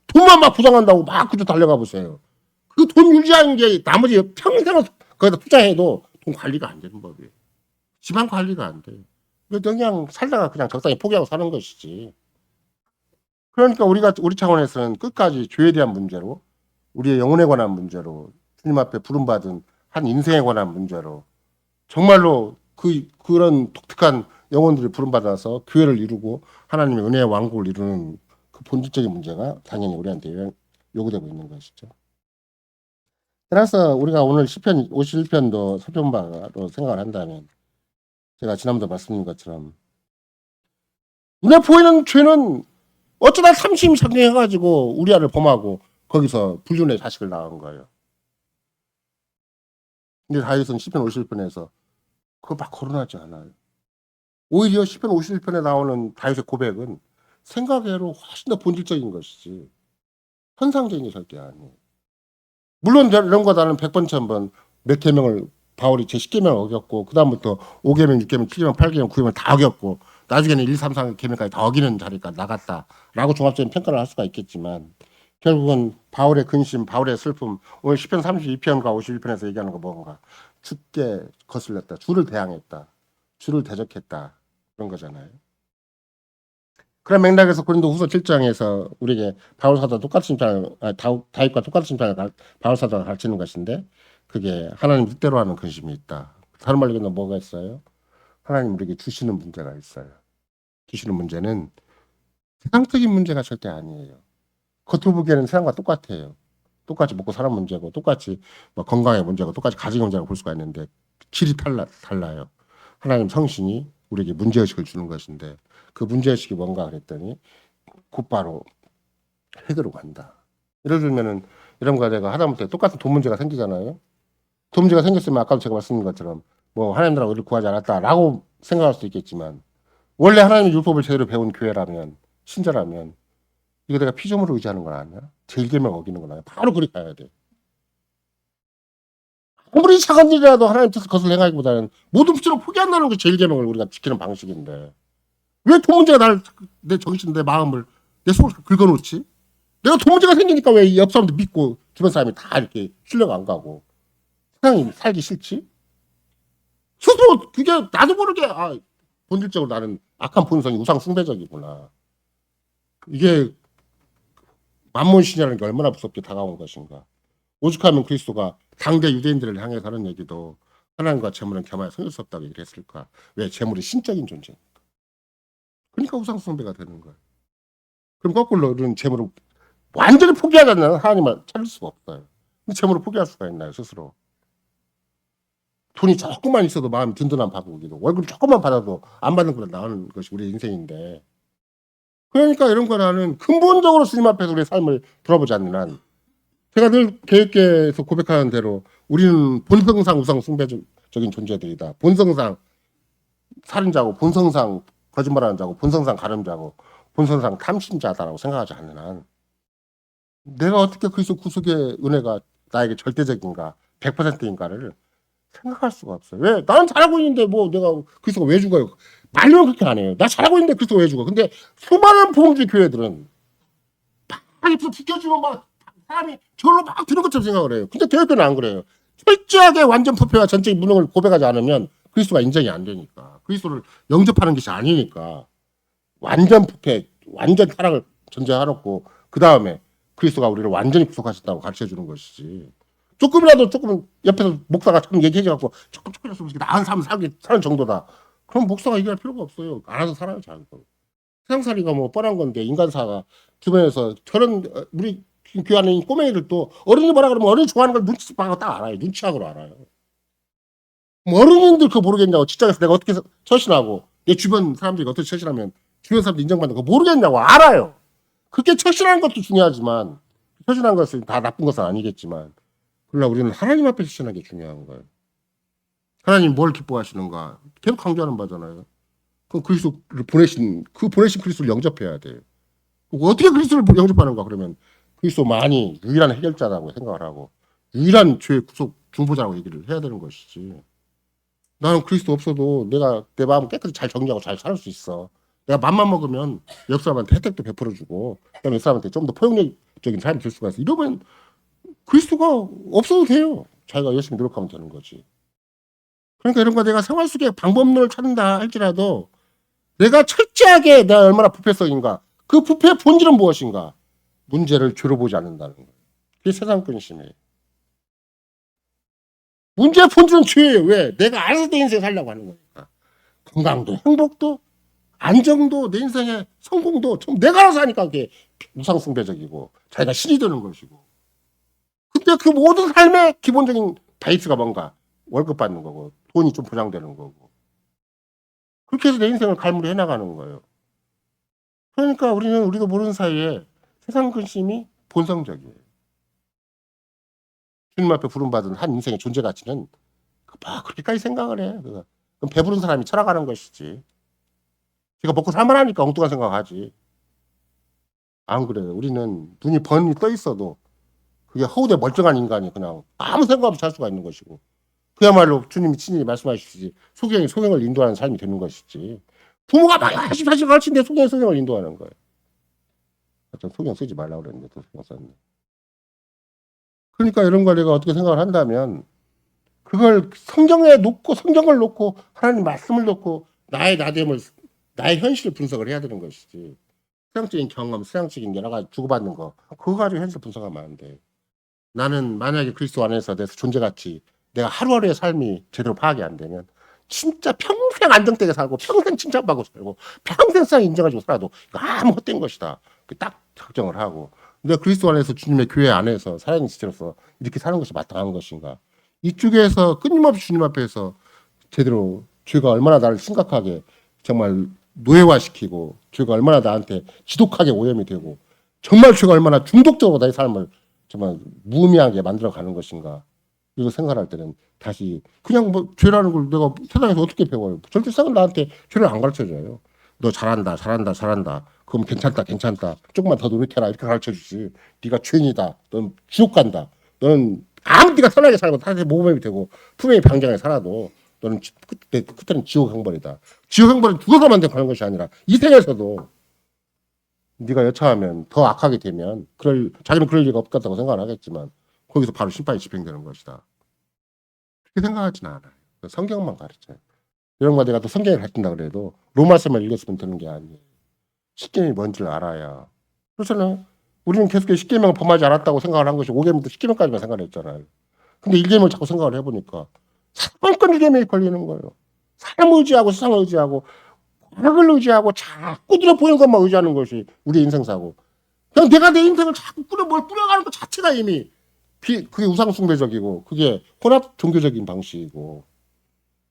돈만 막 부장한다고 막 그저 달려가 보세요. 그 돈 유지하는 게 나머지 평생을 거기다 투자해도 돈 관리가 안 되는 법이에요. 집안 관리가 안 돼. 그냥 살다가 그냥 적당히 포기하고 사는 것이지. 그러니까 우리 차원에서는 끝까지 죄에 대한 문제로 우리의 영혼에 관한 문제로 주님 앞에 부름받은 한 인생에 관한 문제로 정말로 그런 독특한 영혼들이 부름받아서 교회를 이루고 하나님의 은혜의 왕국을 이루는 그 본질적인 문제가 당연히 우리한테 요구되고 있는 것이죠. 따라서 우리가 오늘 시편 51편도 살펴본바로 생각을 한다면 제가 지난번에 말씀드린 것처럼 눈에 보이는 죄는 어쩌다 삼심이 작용해가지고 우리아를 범하고 거기서 불륜의 자식을 낳은 거예요. 근데 다윗은 시편 51편에서 그거 막 거론하지 않아요. 오히려 시편 51편에 나오는 다윗의 고백은 생각외로 훨씬 더 본질적인 것이지 현상적인 게 절대 아니에요. 물론 이런 거 나는 100번 1000번 몇 계명을 바울이 제 10계명을 어겼고 그 다음부터 5계명 6계명 7계명 8계명 9계명 다 어겼고 나중에는 1, 3, 4계명까지 다 어기는 자리가 나갔다라고 종합적인 평가를 할 수가 있겠지만 결국은 바울의 근심 바울의 슬픔 오늘 시편 32편과 51편에서 얘기하는 거 뭔가 주께 거슬렸다 주를 대항했다 주를 대적했다 그런 거잖아요. 그런 맥락에서 고린도후서 7장에서 우리에게 바울 사도가 똑같은 심판을 다윗과 똑같은 심판을 바울 사도가 가르치는 것인데 그게 하나님 뜻대로 하는 근심이 있다. 다른 말로 얘기하면 뭐가 있어요? 하나님 우리에게 주시는 문제가 있어요. 주시는 문제는 세상적인 문제가 절대 아니에요. 겉으로 보기에는 세상과 똑같아요. 똑같이 먹고 사는 문제고 똑같이 뭐 건강의 문제고 똑같이 가정의 문제라고 볼 수가 있는데 질이 달라요. 하나님 성신이 우리에게 문제의식을 주는 것인데 그 문제의식이 뭔가 그랬더니 곧바로 회개로 간다. 예를 들면은 이런 거 내가 하다못해 똑같은 돈 문제가 생기잖아요. 돈 문제가 생겼으면 아까도 제가 말씀드린 것처럼 뭐 하나님 나라 의를 구하지 않았다라고 생각할 수도 있겠지만 원래 하나님의 율법을 제대로 배운 교회라면 신자라면 이거 내가 피조물을 의지하는 건 아니야? 제1계명 어기는 건 아니야? 바로 그리 가야 돼. 아무리 작은 일이라도 하나님 뜻을 거슬러 행하기보다는 모든 부처를 포기한다는 게 제1계명을 우리가 지키는 방식인데 왜 돈 문제가 내 정신, 내 마음을, 내 속을 긁어놓지? 내가 돈 문제가 생기니까 왜 옆 사람들 믿고 주변 사람이 다 이렇게 신뢰가 안 가고 세상이 살기 싫지? 스스로 그게 나도 모르게 본질적으로 나는 악한 본성이 우상 숭배적이구나. 이게 만몬신이라는 게 얼마나 무섭게 다가온 것인가. 오죽하면 그리스도가 당대 유대인들을 향해서 하는 얘기도 하나님과 재물은 겸하여 섬길 수 없다고 얘기를 했을까. 왜? 재물이 신적인 존재니까. 그러니까 우상 숭배가 되는 거예요. 그럼 거꾸로 우리는 재물을 완전히 포기하지 않는 하나님을 찾을 수가 없어요. 근데 재물을 포기할 수가 있나요, 스스로? 돈이 조금만 있어도 마음이 든든한 바꾸기도, 월급 조금만 받아도 안 받는 것보다 나은 것이 우리 인생인데, 그러니까 이런 거 나는 근본적으로 주님 앞에서 우리의 삶을 돌아보지 않는 한, 제가 늘 계획에서 고백하는 대로 우리는 본성상 우상 숭배적인 존재들이다. 본성상 살인자고, 본성상 거짓말하는 자고, 본성상 가늠자고, 본성상 탐심자다라고 생각하지 않는 한, 내가 어떻게 그리스도 구속의 은혜가 나에게 절대적인가, 100%인가를 생각할 수가 없어요. 왜? 나는 잘하고 있는데 뭐 내가 그리스도가 왜 죽어요? 말로는 그렇게 안 해요. 나 잘하고 있는데 그리스도가 왜 죽어? 근데 수많은 복음주의 교회들은 막 입술 비껴주면 막 사람이 저로 막 드는 것처럼 생각을 해요. 근데 교회들은 안 그래요. 철저하게 완전 부패와 전적인 무능을 고백하지 않으면 그리스도가 인정이 안 되니까. 그리스도를 영접하는 것이 아니니까. 완전 부패, 완전 타락을 전제해놓고 그 다음에 그리스도가 우리를 완전히 구속하셨다고 가르쳐주는 것이지. 조금이라도 조금 옆에서 목사가 참 얘기해줘갖고 조금이라도 나은 삶을 사는 정도다. 그럼 목사가 얘기할 필요가 없어요. 알아서 살아요, 자꾸. 세상살이가 뭐 뻔한 건데 인간사가 주변에서 저런 우리 교회 안에 있는 꼬맹이들도 어른이 뭐라 그러면 어른이 좋아하는 걸 눈치봐서 딱 알아요. 눈치학으로 알아요. 뭐 어른인들 그거 모르겠냐고. 직장에서 내가 어떻게 처신하고 내 주변 사람들이 어떻게 처신하면 주변 사람들 인정받는 거 모르겠냐고. 알아요. 그렇게 처신하는 것도 중요하지만 처신한 것은 다 나쁜 것은 아니겠지만 그러나 우리는 하나님 앞에 처신하는 게 중요한 거예요. 하나님 뭘 기뻐하시는가 계속 강조하는 바잖아요. 그 그리스도를 보내신 그리스도를 영접해야 돼요. 어떻게 그리스도를 영접하는가 그러면 그리스도만이 유일한 해결자라고 생각을 하고 유일한 죄의 구속 중보자라고 얘기를 해야 되는 것이지. 나는 그리스도 없어도 내가 내 마음 깨끗이 잘 정리하고 잘 살 수 있어. 내가 맘만 먹으면 옆 사람한테 혜택도 베풀어주고 그다음에 옆 사람한테 좀 더 포용력적인 삶이 될 수가 있어. 이러면 그리스도가 없어도 돼요. 자기가 열심히 노력하면 되는 거지. 그러니까 이런 거 내가 생활 속에 방법론을 찾는다 할지라도 내가 철저하게 내가 얼마나 부패성인가 그 부패의 본질은 무엇인가 문제를 죄로 보지 않는다는 거예요. 그게 세상 근심이에요. 문제의 본질은 죄예요. 왜? 내가 알아서 내 인생 살려고 하는 거니까. 건강도 행복도 안정도 내 인생의 성공도 좀 내가 알아서 하니까 그게 우상숭배적이고 자기가 신이 되는 것이고. 근데 그 모든 삶의 기본적인 베이스가 뭔가 월급 받는 거고 돈이 좀 보장되는 거고 그렇게 해서 내 인생을 갈무리 해나가는 거예요. 그러니까 우리는 우리도 모르는 사이에 세상 근심이 본성적이에요. 주님 앞에 부름받은 한 인생의 존재 가치는 뭐 그렇게까지 생각을 해. 그럼 배부른 사람이 철학하는 것이지. 제가 먹고 살만하니까 엉뚱한 생각하지. 안 그래요. 우리는 눈이 번이 떠 있어도 그게 허우대 멀쩡한 인간이 그냥 아무 생각 없이 살 수가 있는 것이고 그야말로 주님이 친히 말씀하시듯이 소경을 인도하는 삶이 되는 것이지. 부모가 막 하십하십 가르치는데 소경을 인도하는 거예요. 전 소경 쓰지 말라고 그랬는데 또 소경 썼네. 그러니까 이런 걸 내가 어떻게 생각을 한다면 그걸 성경을 놓고 하나님 말씀을 놓고 나의 나됨을 나의 현실을 분석을 해야 되는 것이지. 세상적인 경험, 세상적인 여러 가지 주고받는 거 그거 가지고 현실 분석하면 안 돼. 나는 만약에 그리스도 안에서 내 존재 가치 내가 하루하루의 삶이 제대로 파악이 안 되면 진짜 평생 안정되게 살고 평생 칭찬받고 살고 평생 세상 인정해주고 살아도 이거 아무 헛된 것이다. 딱 작정을 하고 내가 그리스도 안에서 주님의 교회 안에서 살아있는 지체로서 이렇게 사는 것이 마땅한 것인가. 이쪽에서 끊임없이 주님 앞에서 제대로 죄가 얼마나 나를 심각하게 정말 노예화시키고 죄가 얼마나 나한테 지독하게 오염이 되고 정말 죄가 얼마나 중독적으로 나의 삶을 정말 무의미하게 만들어가는 것인가. 이거 생각할 때는 다시 그냥 뭐 죄라는 걸 내가 세상에서 어떻게 배워요. 절대 세상은 나한테 죄를 안 가르쳐줘요. 너 잘한다. 그럼 괜찮다. 조금만 더 노력해라 이렇게 가르쳐주지. 네가 죄인이다. 넌 지옥 간다. 너는 아무 네가 선하게 살고 사실 모범이 되고 품행이 방장하게 살아도 너는 끝에는 지옥 형벌이다. 지옥 형벌은 죽어서만 가는 것이 아니라 이 생에서도 네가 여차하면 더 악하게 되면 자기는 그럴 리가 없다고 생각을 하겠지만 거기서 바로 심판이 집행되는 것이다. 그렇게 생각하지는 않아요. 성경만 가르쳐요. 이런 거 내가 또 성경을 가르친다 그래도 로마서만 읽었으면 되는 게 아니에요. 십계명이 뭔지를 알아야. 그렇잖아요. 우리는 계속 십계명을 범하지 않았다고 생각을 한 것이 5계명부터 10계명까지만 생각을 했잖아요. 근데 1계명을 자꾸 생각을 해보니까 사건권 1계명이 걸리는 거예요. 사람 의지하고 세상을 의지하고 과학을 의지하고 자꾸 눈에 보이는 것만 의지하는 것이 우리 인생사고. 그냥 내가 내 인생을 자꾸 꾸려가는 것 자체가 이미 그게 우상숭배적이고 그게 혼합 종교적인 방식이고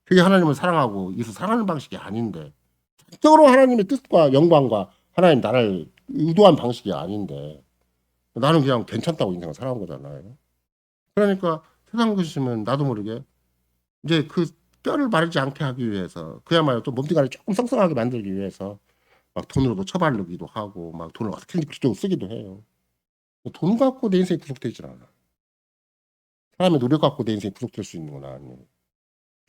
그게 하나님을 사랑하고 이웃을 사랑하는 방식이 아닌데 적으로 하나님의 뜻과 영광과 하나님 나라를 의도한 방식이 아닌데 나는 그냥 괜찮다고 인생을 살아온 거잖아요. 그러니까 세상 것이면 나도 모르게 이제 그 뼈를 마르지 않게 하기 위해서 그야말로 또 몸뚱아리를 조금 성성하게 만들기 위해서 막 돈으로도 처바르기도 하고 막 돈을 어떻게든지 그쪽으로 쓰기도 해요. 돈 갖고 내 인생이 구속되질 않아. 사람의 노력 갖고 내 인생이 구속될 수 있는 건 아니에요.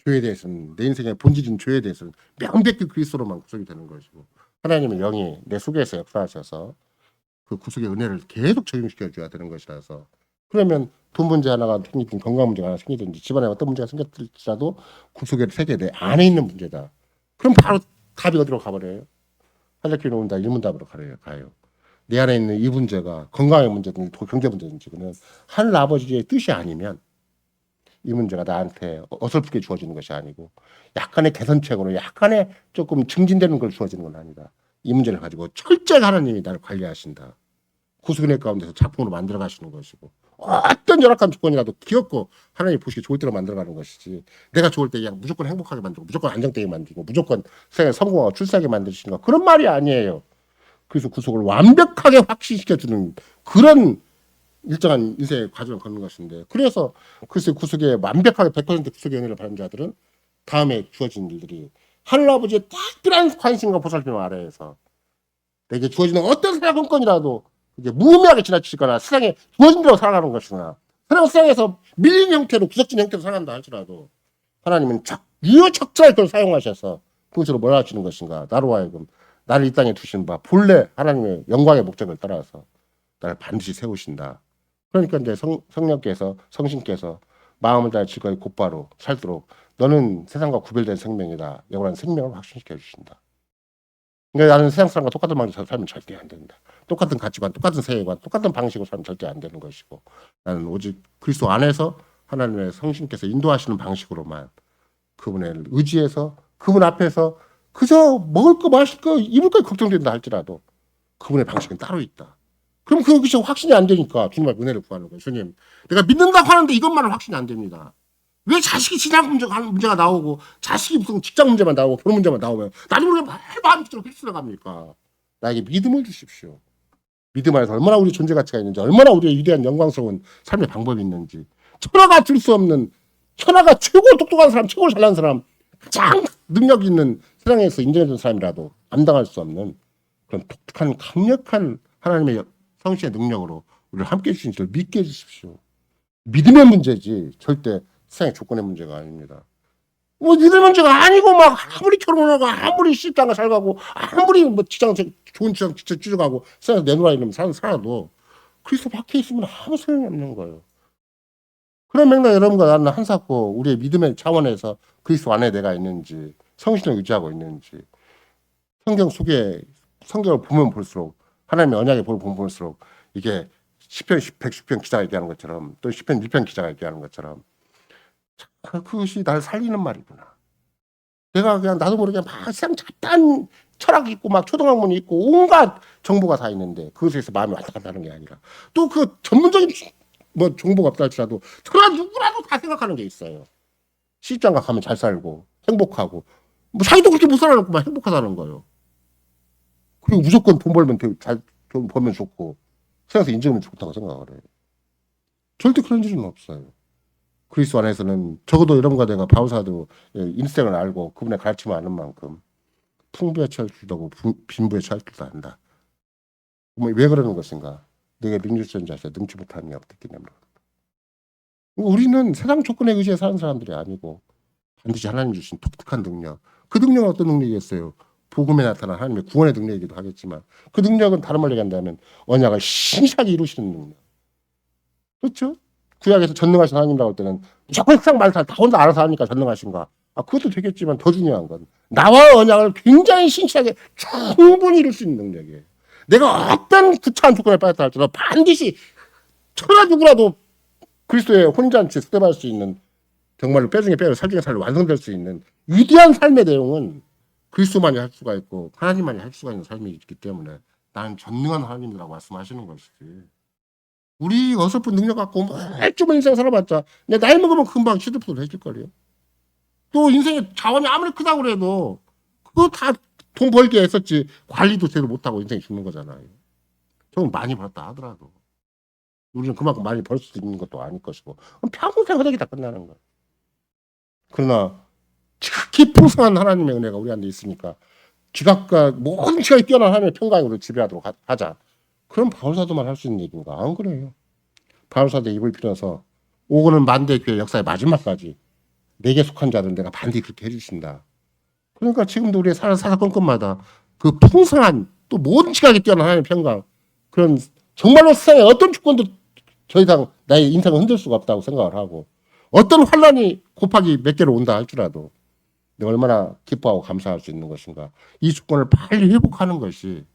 죄에 대해서는 내 인생의 본질인 죄에 대해서는 명백히 그리스도로만 구속이 되는 것이고 하나님의 영이 내 속에서 역사하셔서 그 구속의 은혜를 계속 적용시켜 줘야 되는 것이라서 그러면 돈 문제 하나가 생기든 건강 문제가 하나 생기든지 집안에 어떤 문제가 생겼을지라도 구속의 세계 내 안에 있는 문제다. 그럼 바로 답이 어디로 가버려요? 하늘길 놓는다 일문답으로 가요. 내 안에 있는 이 문제가 건강의 문제든 경제 문제든지 그는 하늘 아버지의 뜻이 아니면 이 문제가 나한테 어설프게 주어지는 것이 아니고 약간의 개선책으로 약간의 조금 증진되는 걸 주어지는 건 아니다. 이 문제를 가지고 철저히 하나님이 나를 관리하신다. 구속의 가운데서 작품으로 만들어 가시는 것이고 어떤 열악한 조건이라도 귀엽고 하나님이 보시기 좋을 대로 만들어가는 것이지 내가 좋을 때 그냥 무조건 행복하게 만들고 무조건 안정되게 만들고 무조건 생에 성공하고 출세하게 만드시는 거 그런 말이 아니에요. 그래서 구속을 완벽하게 확신시켜주는 그런 일정한 인생의 과정을 걷는 것인데 그래서 글쎄 구속에 완벽하게 100% 구속의 은혜를 받은 자들은 다음에 주어진 일들이 하늘아버지의 특별한 관심과 보살핌 아래에서 내게 주어지는 어떤 사건이라도 이제 무의미하게 지나치거나 세상에 주어진 대로 살아가는 것이나 세상에서 밀린 형태로 구속진 형태로 살아간다 할지라도 하나님은 유효적절하게 그걸 사용하셔서 그것으로 뭘 하시는 것인가 나로 하여금 나를 이 땅에 두신 바 본래 하나님의 영광의 목적을 따라서 나를 반드시 세우신다. 그러니까 이제 성령께서 성신께서 마음을 다해 즐거이 곧바로 살도록 너는 세상과 구별된 생명이다. 영원한 생명을 확신시켜 주신다. 그러니까 나는 세상 사람과 똑같은 방식으로 살면 절대 안 된다. 똑같은 가치관, 똑같은 세계관, 똑같은 방식으로 살면 절대 안 되는 것이고 나는 오직 그리스도 안에서 하나님의 성신께서 인도하시는 방식으로만 그분을 의지해서 그분 앞에서 그저 먹을 거 마실 거 입을 거 걱정된다 할지라도 그분의 방식은 따로 있다. 그럼 그것이 확신이 안 되니까 주님의 은혜를 구하는 거예요. 주님, 내가 믿는다고 하는데 이것만은 확신이 안 됩니다. 왜 자식이 진학 문제가 나오고 자식이 무슨 직장 문제만 나오고 결혼 문제만 나오면 나도 모르게 마음처럼 휩쓸어 갑니까? 나에게 믿음을 주십시오. 믿음 안에서 얼마나 우리 존재 가치가 있는지 얼마나 우리의 위대한 영광스러운 삶의 방법이 있는지 천하가 줄 수 없는 천하가 최고 똑똑한 사람 최고 잘난 사람 가장 능력 있는 세상에서 인정해준 사람이라도 감당할 수 없는 그런 독특한 강력한 하나님의 성신의 능력으로 우리를 함께 해주신 줄 믿게 해주십시오. 믿음의 문제지 절대 세상의 조건의 문제가 아닙니다. 뭐 믿을 문제가 아니고 막 아무리 결혼하고 아무리 시집장가 잘 가고 아무리 뭐 좋은 직장 취직하고 세상에 내놓으라 이러면 살아도 그리스도 밖에 있으면 아무 소용이 없는 거예요. 그런 맥락 여러분과 나는 한사코 우리의 믿음의 차원에서 그리스도 안에 내가 있는지 성신을 의지하고 있는지 성경 속에 성경을 보면 볼수록 하나님의 언약에 보면 볼수록 이게 시편 110편 기자가 얘기하는 것처럼 또 시편 1편 기자가 얘기하는 것처럼 그것이 날 살리는 말이구나. 내가 그냥 나도 모르게 막 세상 잡다한 철학이 있고 막 초등학문이 있고 온갖 정보가 다 있는데 그것에서 마음이 왔다 갔다 하는 게 아니라 또 그 전문적인 뭐 정보가 없다 할지라도 저나 누구라도 다 생각하는 게 있어요. 시집장가 가면 잘 살고 행복하고 뭐 자기도 그렇게 못 살아놓고만 행복하다는 거예요. 그리고 무조건 돈 벌면 돈 벌면 좋고 세상에서 인정하면 좋다고 생각을 해요. 절대 그런 일은 없어요. 그리스도 안에서는 적어도 여러분과 내가 바울사도 인생을 알고 그분의 가르침을 아는 만큼 풍부에 처할 줄도 하고 빈부에 처할 줄도 안다. 왜 그러는 것인가? 내게 능력전 자세 능치 못하는 게 없기 때문에. 우리는 세상 조건에 의지해 사는 사람들이 아니고 반드시 하나님 주신 독특한 능력. 그 능력은 어떤 능력이겠어요? 복음에 나타난 하나님의 구원의 능력이기도 하겠지만 그 능력은 다른 말로 얘기한다면 언약을 신실하게 이루시는 능력. 그렇죠? 구약에서 전능하신 하나님이라고 할 때는 무조건 세상 말을 다 혼자 알아서 하니까 전능하신가. 그것도 되겠지만 더 중요한 건 나와 언약을 굉장히 신실하게 충분히 이룰 수 있는 능력이에요. 내가 어떤 구차한 조건에 빠졌다 할지라도 반드시 천하 누구라도 그리스도의 혼잔치 습득할 수 있는 정말로 뼈 중에 뼈로 살 중에 살로 완성될 수 있는 위대한 삶의 내용은 그리스도만이 할 수가 있고 하나님만이 할 수가 있는 삶이 있기 때문에 나는 전능한 하나님이라고 말씀하시는 것이지. 우리 어설픈 능력 갖고 멀쩡한 인생 살아봤자 내 나이 먹으면 금방 시드프도 해질 거래요. 또 인생의 자원이 아무리 크다고 그래도 그거 다 돈 벌게 했었지 관리도 제대로 못하고 인생이 죽는 거잖아요. 저는 많이 벌었다 하더라도 우리는 그만큼 많이 벌 수 있는 것도 아닐 것이고 평생 허덕이 다 끝나는 거야. 그러나 특히 풍성한 하나님의 은혜가 우리한테 있으니까 지각과 모든 지각이 뛰어난 하나님의 평강으로 지배하도록 하자. 그럼 바울사도만 할 수 있는 얘기인가? 안 그래요. 바울사도 입을 빌어서 오고는 만대 교회 역사의 마지막까지 내게 속한 자들은 내가 반드시 그렇게 해주신다. 그러니까 지금도 우리의 사사건건마다 그 풍성한 또 모든 지각이 뛰어난 하나님의 평강 그런 정말로 세상의 어떤 조건도 더 이상 나의 인생을 흔들 수가 없다고 생각을 하고 어떤 환란이 곱하기 몇 개로 온다 할지라도 내가 얼마나 기뻐하고 감사할 수 있는 것인가. 이 조건을 빨리 회복하는 것이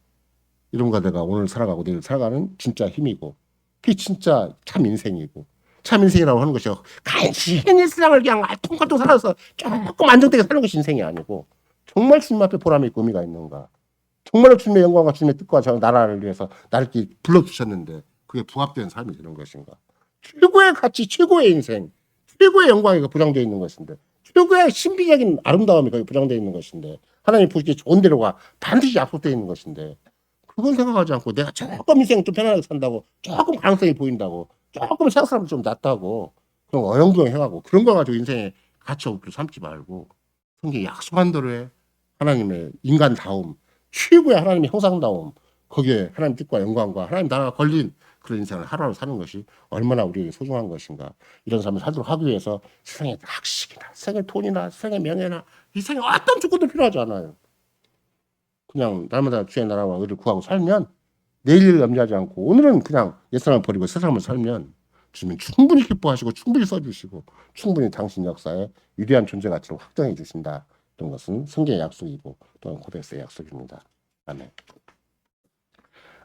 이런가 내가 오늘 살아가고 내일 살아가는 진짜 힘이고 그게 진짜 참 인생이고 참 인생이라고 하는 것이 간신히 세상을 그냥 통통통 살아서 조금 안정되게 사는 것이 인생이 아니고 정말 주님 앞에 보람이 있고 의미가 있는가. 정말로 주님의 영광과 주님의 뜻과 저 나라를 위해서 나를 이렇게 불러주셨는데 그게 부합된 삶이 되는 것인가. 최고의 가치, 최고의 인생, 최고의 영광이 보장되어 있는 것인데 최고의 신비적인 아름다움이 거기 보장되어 있는 것인데 하나님 보시기에 좋은 대로가 반드시 약속되어 있는 것인데 그건 생각하지 않고 내가 조금 인생 좀 편안하게 산다고 조금 가능성이 보인다고 조금 세상 사람 좀 낫다고 그런 어영부영 해가고 그런 거 가지고 인생의 가치 없게 삼지 말고 성경이 약속한 대로의 하나님의 인간다움 최고의 하나님의 형상다움 거기에 하나님 뜻과 영광과 하나님 나라가 걸린 그런 인생을 하루하루 사는 것이 얼마나 우리에게 소중한 것인가. 이런 삶을 살도록 하기 위해서 세상의 학식이나 세상의 돈이나 세상의 명예나 이 세상에 어떤 조건도 필요하지 않아요. 그냥 날마다 주의 나라와 의를 구하고 살면 내일을 염려하지 않고 오늘은 그냥 옛사람을 버리고 새사람을 살면 주님은 충분히 기뻐하시고 충분히 써주시고 충분히 당신 역사에 위대한 존재 가치로 확정해 주신다. 이런 것은 성경의 약속이고 또한 고백서의 약속입니다. 아멘.